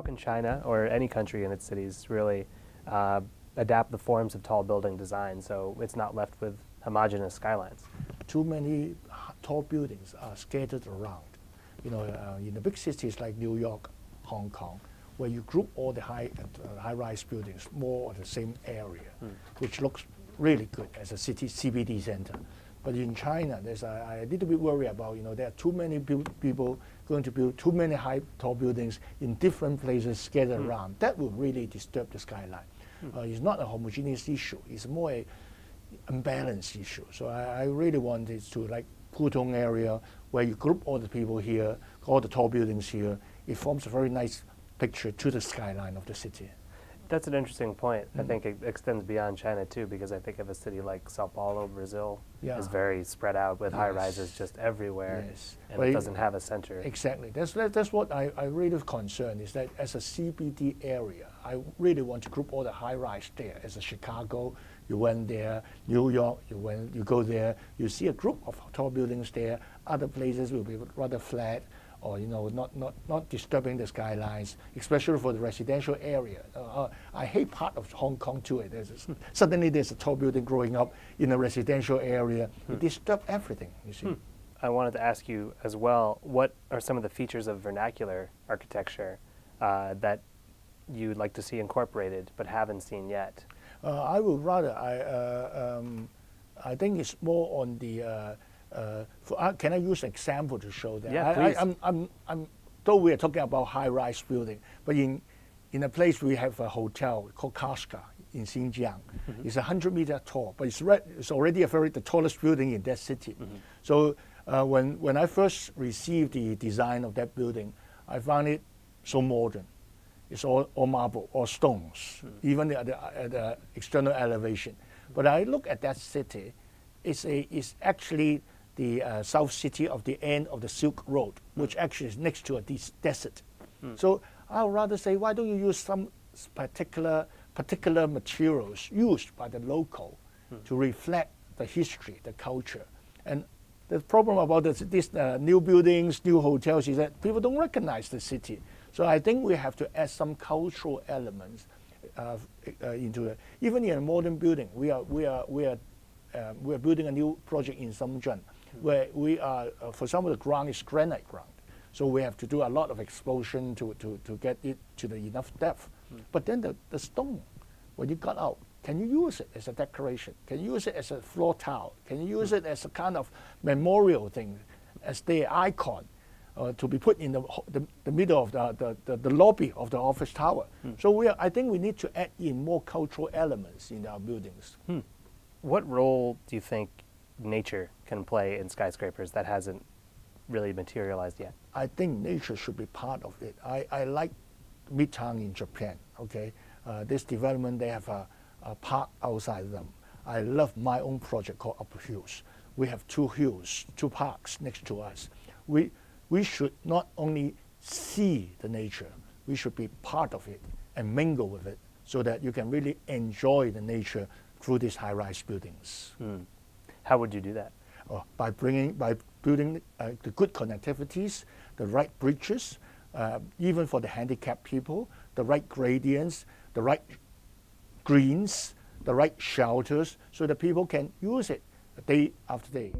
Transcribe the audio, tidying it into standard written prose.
can China or any country in its cities really adapt the forms of tall building design so it's not left with homogeneous skylines? Too many tall buildings are scattered around. You know, in the big cities like New York, Hong Kong, where you group all the high-rise buildings more on the same area, which looks really good as a city CBD center. But in China, there's a little bit worry about, you know, there are too many people going to build too many tall buildings in different places scattered around. That will really disturb the skyline. It's not a homogeneous issue. It's more a unbalanced issue. So I really want it to like Putong area where you group all the people here, all the tall buildings here. It forms a very nice picture to the skyline of the city. That's an interesting point. I think it extends beyond China too, because I think of a city like Sao Paulo, Brazil, is very spread out with high rises just everywhere, and but it doesn't have a center. Exactly. That's what I really concerned, is that as a CBD area, I really want to group all the high rise there. As a Chicago, you went there. New York, you go there. You see a group of tall buildings there. Other places will be rather flat, or you know, not disturbing the skylines, especially for the residential area. I hate part of Hong Kong too. Suddenly there's a tall building growing up in a residential area. It disturbs everything, you see. I wanted to ask you as well, what are some of the features of vernacular architecture that you'd like to see incorporated but haven't seen yet? I would rather, I think it's more on the, can I use an example to show that? Yeah, please. Though we are talking about high-rise building, but in a place we have a hotel called Casca in Xinjiang. It's 100 meters tall, but it's already the tallest building in that city. So when I first received the design of that building, I found it so modern. It's all marble, all stones, even at the external elevation. But I look at that city, it's actually the south city of the end of the Silk Road, which actually is next to a desert. So I would rather say, why don't you use some particular materials used by the local to reflect the history, the culture. And the problem about these new buildings, new hotels is that people don't recognize the city. So I think we have to add some cultural elements into it. Even in a modern building, we are building a new project in Shum, where we are, for some of the ground is granite ground. So we have to do a lot of explosion to get it to the enough depth. But then the stone, when you got out, can you use it as a decoration? Can you use it as a floor tile? Can you use it as a kind of memorial thing, as the icon? To be put in the middle of the lobby of the office tower. So I think we need to add in more cultural elements in our buildings. What role do you think nature can play in skyscrapers that hasn't really materialized yet? I think nature should be part of it. I like Midtown in Japan, okay? This development, they have a park outside them. I love my own project called Upper Hills. We have two hills, two parks next to us. We should not only see the nature, we should be part of it and mingle with it so that you can really enjoy the nature through these high-rise buildings. How would you do that? By building the good connectivities, the right bridges, even for the handicapped people, the right gradients, the right greens, the right shelters, so that people can use it day after day.